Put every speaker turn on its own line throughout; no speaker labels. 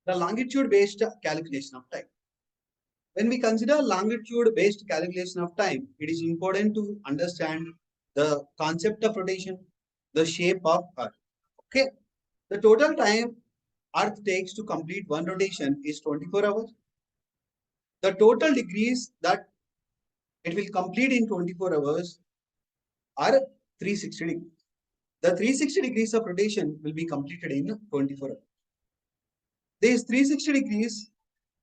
the longitude-based calculation of time. When we consider longitude-based calculation of time, it is important to understand the concept of rotation, the shape of Earth. Okay, the total time Earth takes to complete one rotation is 24 hours. The total degrees that it will complete in 24 hours are 360 degrees. The 360 degrees of rotation will be completed in 24 hours. These 360 degrees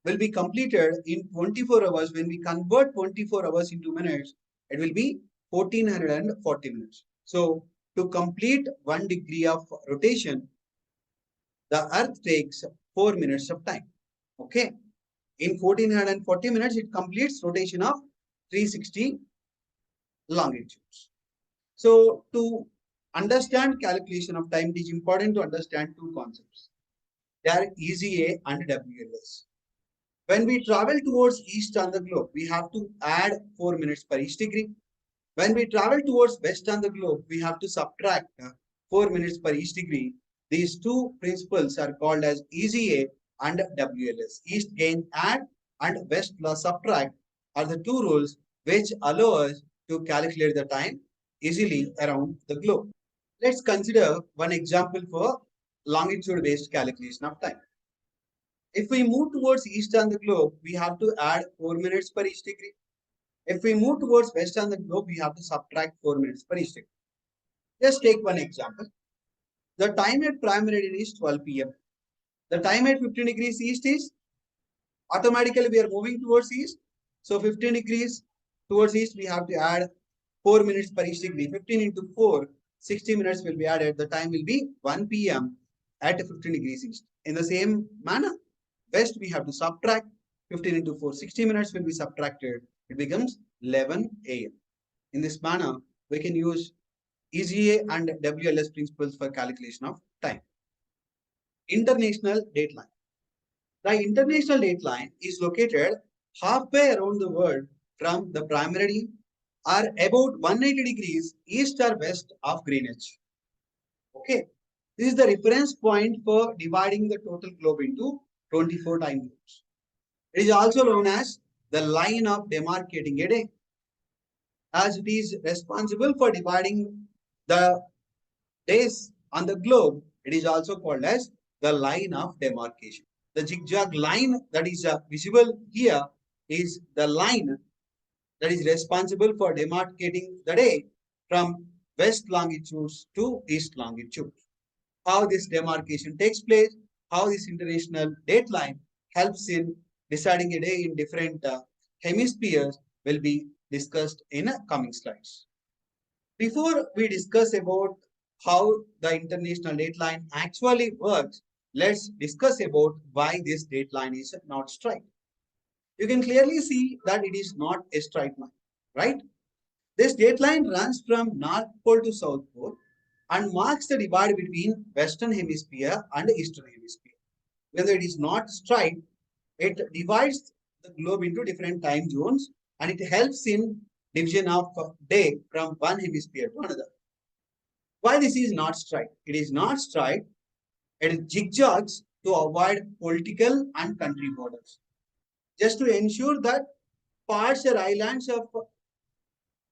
will be completed in 24 hours. When we convert 24 hours into minutes, it will be 1440 minutes. So to complete 1 degree of rotation, the Earth takes 4 minutes of time. Okay. In 1440 minutes, it completes rotation of 360 longitudes. So to understand calculation of time, it is important to understand two concepts. They are EZA and WLS. When we travel towards east on the globe, we have to add 4 minutes per each degree. When we travel towards west on the globe, we have to subtract 4 minutes per each degree. These two principles are called as EZA and WLS. East gain add and west plus subtract are the two rules which allow us to calculate the time easily around the globe. Let's consider one example for longitude-based calculation of time. If we move towards east on the globe, we have to add 4 minutes per each degree. If we move towards west on the globe, we have to subtract 4 minutes per each degree. Just take one example. The time at prime meridian is 12 p.m. The time at 15 degrees east is automatically we are moving towards east. So 15 degrees towards east, we have to add 4 minutes per each degree. 15 into 4, 60 minutes will be added. The time will be 1 p.m. at 15 degrees east. In the same manner, west we have to subtract 15 into 4, 60 minutes will be subtracted. It becomes 11 a.m. In this manner, we can use EZA and WLS principles for calculation of time. International dateline. The international dateline is located halfway around the world from the prime meridian or about 180 degrees east or west of Greenwich. Okay, this is the reference point for dividing the total globe into 24 time zones. It is also known as the line of demarcating a day, as it is responsible for dividing the days on the globe. It is also called as the line of demarcation. The zigzag line that is visible here is the line that is responsible for demarcating the day from west longitudes to east longitudes. How this demarcation takes place, how this international dateline helps in deciding a day in different hemispheres will be discussed in coming slides. Before we discuss about how the international dateline actually works, let's discuss about why this dateline is not straight. You can clearly see that it is not a straight line, right? This dateline runs from North Pole to South Pole and marks the divide between Western Hemisphere and Eastern Hemisphere. Whether it is not straight, it divides the globe into different time zones and it helps in division of day from one hemisphere to another. Why this is not straight? It is not straight. It zigzags to avoid political and country borders. Just to ensure that parts or islands of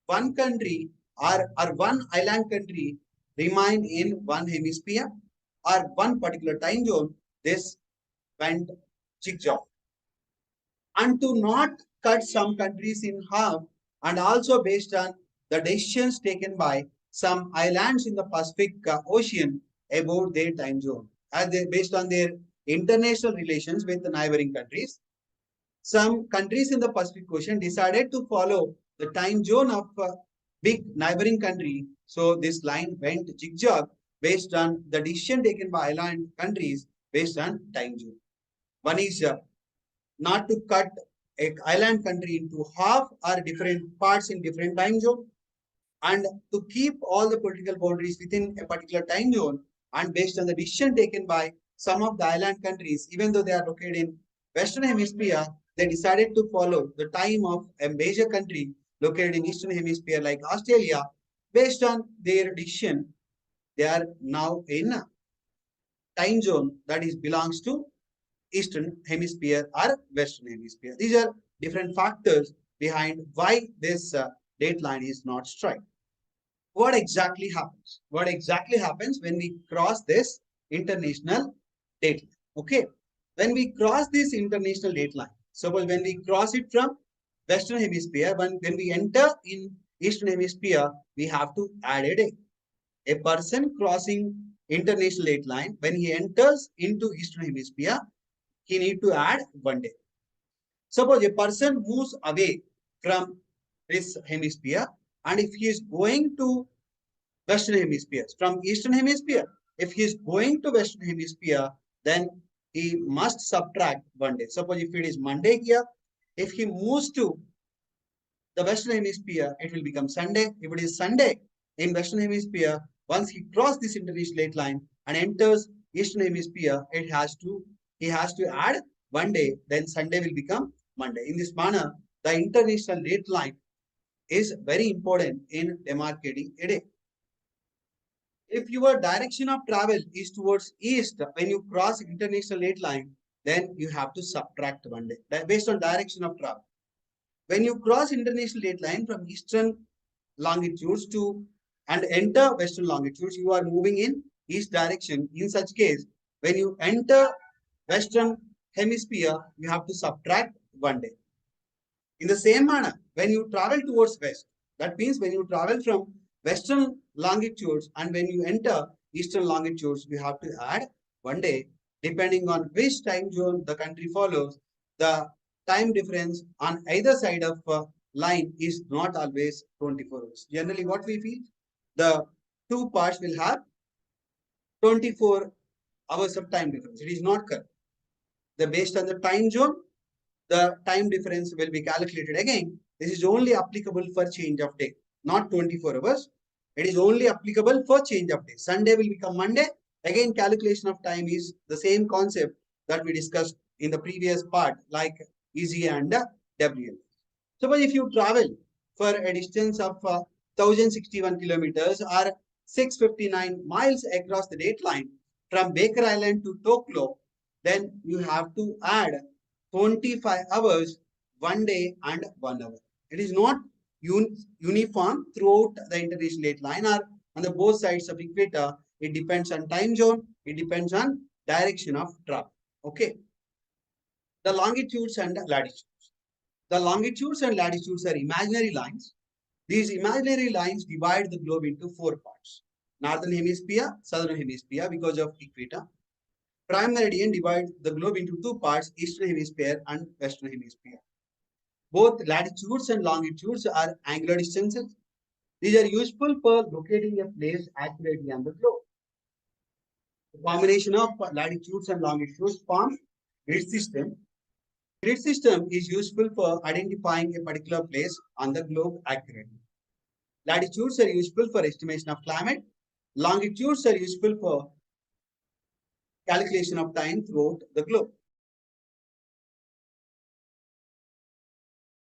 one country or one island country remain in one hemisphere or one particular time zone, this went zigzag. And to not cut some countries in half, and also based on the decisions taken by some islands in the Pacific Ocean about their time zone, as they based on their international relations with the neighboring countries. Some countries in the Pacific Ocean decided to follow the time zone of a big neighboring country. So this line went zigzag based on the decision taken by island countries based on time zone. One is not to cut an island country into half or different parts in different time zone, and to keep all the political boundaries within a particular time zone, and based on the decision taken by some of the island countries, even though they are located in Western Hemisphere, they decided to follow the time of a major country located in Eastern Hemisphere like Australia. Based on their decision, they are now in a time zone that is belongs to Eastern Hemisphere or Western Hemisphere. These are different factors behind why this date line is not straight. What exactly happens? What exactly happens when we cross this international date line? Okay, when we cross this international date line, suppose when we cross it from Western Hemisphere, when we enter in Eastern Hemisphere, we have to add a day. A person crossing international date line, when he enters into Eastern Hemisphere, he need to add 1 day. Suppose a person moves away from this hemisphere, and if he is going to Western Hemisphere from Eastern Hemisphere, if he is going to Western Hemisphere, then he must subtract 1 day. Suppose if it is Monday here, if he moves to the Western Hemisphere, it will become Sunday. If it is Sunday in Western Hemisphere, once he crosses this international date line and enters Eastern Hemisphere, he has to add 1 day. Then Sunday will become Monday. In this manner, the international date line is very important in demarcating a day. If your direction of travel is towards east when you cross international date line, then you have to subtract 1 day based on direction of travel. When you cross international date line from eastern longitudes to and enter western longitudes, you are moving in east direction. In such case, when you enter western hemisphere, you have to subtract 1 day. In the same manner, when you travel towards west, that means when you travel from western longitudes and when you enter eastern longitudes, you have to add 1 day. Depending on which time zone the country follows, the time difference on either side of line is not always 24 hours. Generally, what we feel, the two parts will have 24 hours of time difference. It is not correct. Based on the time zone, the time difference will be calculated again. This is only applicable for change of day, not 24 hours. It is only applicable for change of day. Sunday will become Monday. Again, calculation of time is the same concept that we discussed in the previous part, like EZ and WL. Suppose if you travel for a distance of 1061 kilometers or 659 miles across the date line from Baker Island to Tokyo, then you have to add 25 hours, 1 day and 1 hour. It is not uniform throughout the international date line or on the both sides of equator. It depends on time zone. It depends on direction of travel. Okay. The longitudes and latitudes. The longitudes and latitudes are imaginary lines. These imaginary lines divide the globe into 4 parts. Northern hemisphere, southern hemisphere because of equator. Prime meridian divides the globe into 2 parts, eastern hemisphere and western hemisphere. Both latitudes and longitudes are angular distances. These are useful for locating a place accurately on the globe. The combination of latitudes and longitudes forms grid system. Grid system is useful for identifying a particular place on the globe accurately. Latitudes are useful for estimation of climate. Longitudes are useful for calculation of time throughout the globe.